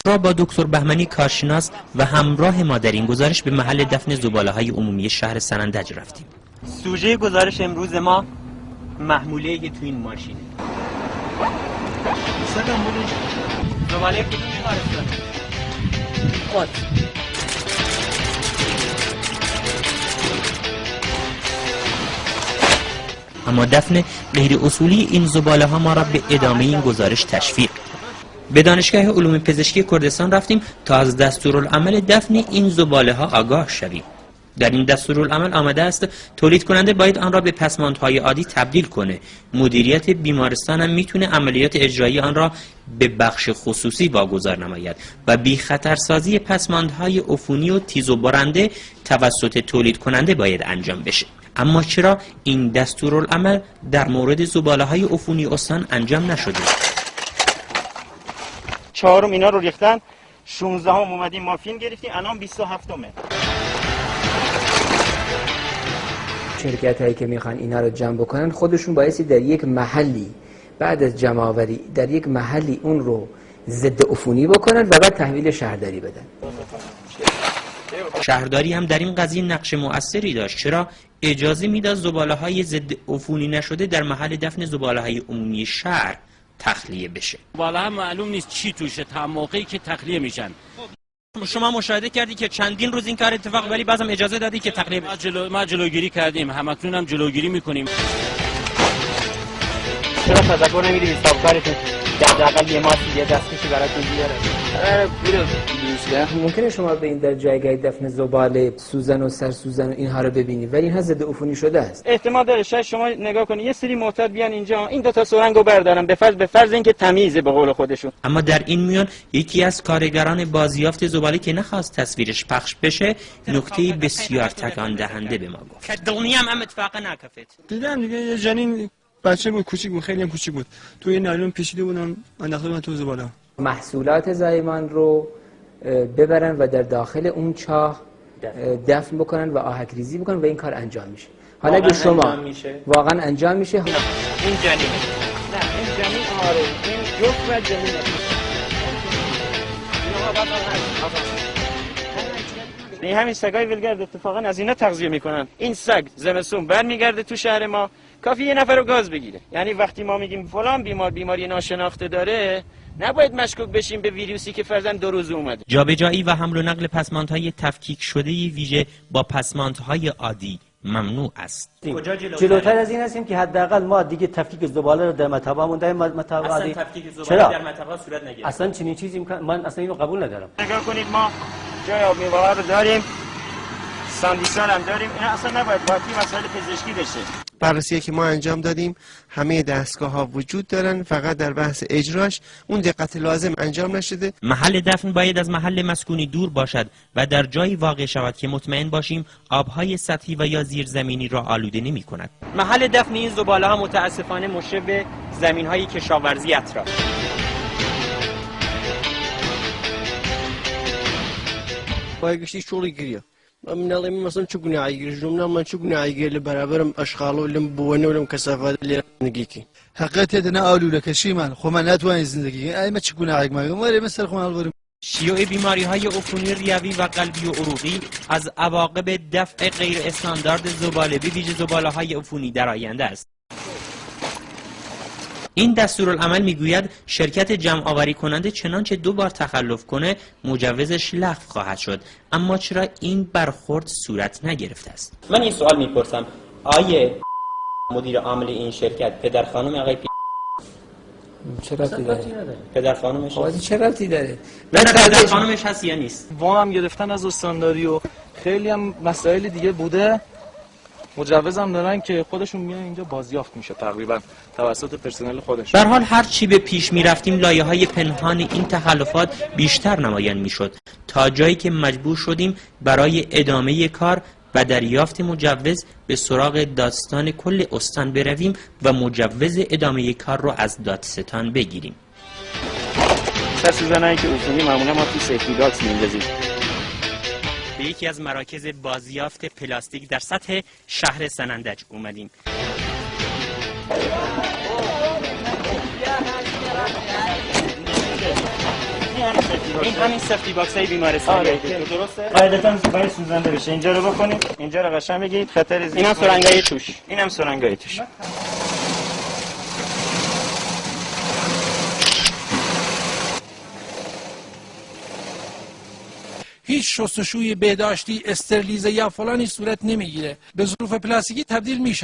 همراه با دکتر بهمنی کارشناس و همراه ما در این گزارش به محل دفن زباله‌های عمومی شهر سنندج رفتیم. سوژه گزارش امروز ما محموله که تو این ماشینه. زباله کدوم بیمارستان؟ خود. اما دفن غیر اصولی این زباله ها ما را به ادامه این گزارش تشویق. به دانشگاه علوم پزشکی کردستان رفتیم تا از دستورالعمل دفن این زباله ها آگاه شویم. در این دستورالعمل آمده است تولید کننده باید آن را به پسماندهای عادی تبدیل کنه. مدیریت بیمارستان هم میتونه عملیات اجرایی آن را به بخش خصوصی واگذار نماید و بی خطرسازی پسماندهای عفونی و تیز و برنده توسط تولید کننده باید انجام بشه. اما چرا این دستورالعمل در مورد زباله‌های عفونی استان انجام نشده؟ چهارم اینا رو ریختن، 16 هم اومدیم مافین گرفتیم، الان 27مه. شرکت هایی که میخوان اینا رو جمع بکنن خودشون بایستی در یک محلی بعد از جمع آوری در یک محلی اون رو ضد عفونی بکنن و بعد تحویل شهرداری بدن. شهرداری هم در این قضیه نقش مؤثری داشت. چرا اجازه میداد زباله‌های ضد عفونی نشده در محل دفن زباله‌های عمومی شهر تخلیه بشه؟ والا معلوم نیست چی توشه تا موقعی که تخلیه میشن. شما مشاهده کردی که چندین روز این کار اتفاق، ولی بازم اجازه دادی که تخلیه بشه. ما جلوگیری کردیم، همکنون هم جلوگیری میکنیم. چرا تذکر نمیدی حسابکارتون حداقل یه ماسی یه دستکشی براتون بیاره؟ ممکنه شما به این در جایگاه دفن زباله سوزن و سر سوزن و اینها رو ببینید ولی اینها ضد عفونی شده است. احتمال داره شاید شما نگاه کنید یه سری معتاد بیان اینجا این دو تا سرنگو بردارن به فرض اینکه تمیزه به قول خودشون. اما در این میان یکی از کارگران بازیافت زباله که نخواست تصویرش پخش بشه نکته بسیار تکان دهنده به ما گفت. دلنی هم اتفاقا نکفت. دیدم دیگه یه جنین بچه بود، کوچیک بود، خیلی هم کوچیک بود، توی یه نایلون پیچیده بودن انداخته بودن تو زباله. محصولات زایمان رو ببرن و در داخل اون چاه دفن بکنن و آهک‌ریزی بکنن و این کار انجام میشه. حالا اگه شما واقعا انجام میشه، این جنین نه این جنین آره این جفت و جنین این همین سگای ولگرد اتفاقا از اینا تغذیه میکنن. این سگ زمستون برمیگرده تو شهر ما، کافی یه نفر رو گاز بگیره. یعنی وقتی ما میگیم فلان بیماری ناشناخته داره نباید مشکوک بشیم به ویروسی که فرضاً 2 روز اومده. جابجایی و حمل و نقل پسماندهای تفکیک شده ویژه با پسماندهای عادی ممنوع است. جلوتر از این هستیم که حداقل ما دیگه تفکیک زباله رو در مطبعمون در مطبع عادی تفکیک زباله در مطبع صورت نگرفت. اصلا چنین چیزی من اصلا اینو قبول ندارم. نگاه کنید ما جای آب میوه رو داریم، ساندویچان هم داریم، اینا اصلا نباید باقی مسائل پزشکی بشه. بررسی که ما انجام دادیم همه دستگاه ها وجود دارن، فقط در بحث اجراش اون دقت لازم انجام نشده. محل دفن باید از محل مسکونی دور باشد و در جایی واقع شود که مطمئن باشیم آبهای سطحی و یا زیرزمینی را آلوده نمی کند. محل دفن این زباله ها متاسفانه مشرف به زمین های کشاورزی اطراف. باقیشتی شغلی گریه. من ناڵێم مثلا چ گوناهی ژوم نام چ گوناهی لە بەرابەرم ئەشغاڵ و لەم بوونە و لەم کەسافات لێ زندگیکی حقیقت نه ئالوولەکەشی من خۆ من ناتوانین زندگی ئەمە چ گوناهێک ماگەم وەرێ مەسەر خۆمان هەڵبەرم. شیوع بیماری های عفونی ریوی و قلبی و عروقی از عواقب دفع غیر استاندارد زباله به ویژه زباله های عفونی در آینده است. این دستورالعمل میگوید شرکت جمع آوری کننده چنانچه 2 بار تخلف کنه مجوزش لغو خواهد شد. اما چرا این برخورد صورت نگرفته است؟ من این سوال میپرسم، آیه مدیر عامل این شرکت پدر خانم آقای چه ربطی داره؟ پدر خانمش هست؟ چه ربطی داره؟ نه پدر خانمش هست یا نیست؟ وام هم گرفتن از استانداری و خیلی هم مسائل دیگه بوده. مجوزم دارن که خودشون میان اینجا بازیافت میشه تقریبا توسط پرسنل خودشون. به هر حال هر چی به پیش میرفتیم لایه‌های پنهان این تخلفات بیشتر نمایان میشد تا جایی که مجبور شدیم برای ادامه کار و دریافت مجوز به سراغ دادستان کل استان برویم و مجوز ادامه کار رو از دادستان بگیریم. سر سوزنایی که عفونی معمولا ما تو سیفتی باکس میندازیم. به یکی از مراکز بازیافت پلاستیک در سطح شهر سنندج اومدیم. این همین سفتی باکس های بیمارستانی درسته؟ قاعدتاً باید سوزنده بشه. اینجا رو بکنید، اینجا رو قشنگ بگید، خطر زیست. اینم سرنگای توش. اینم سرنگای توش. هیچ شستشوی بهداشتی، استرلیزه یا فلانی صورت نمیگیره. به ظروف پلاستیکی تبدیل میشه.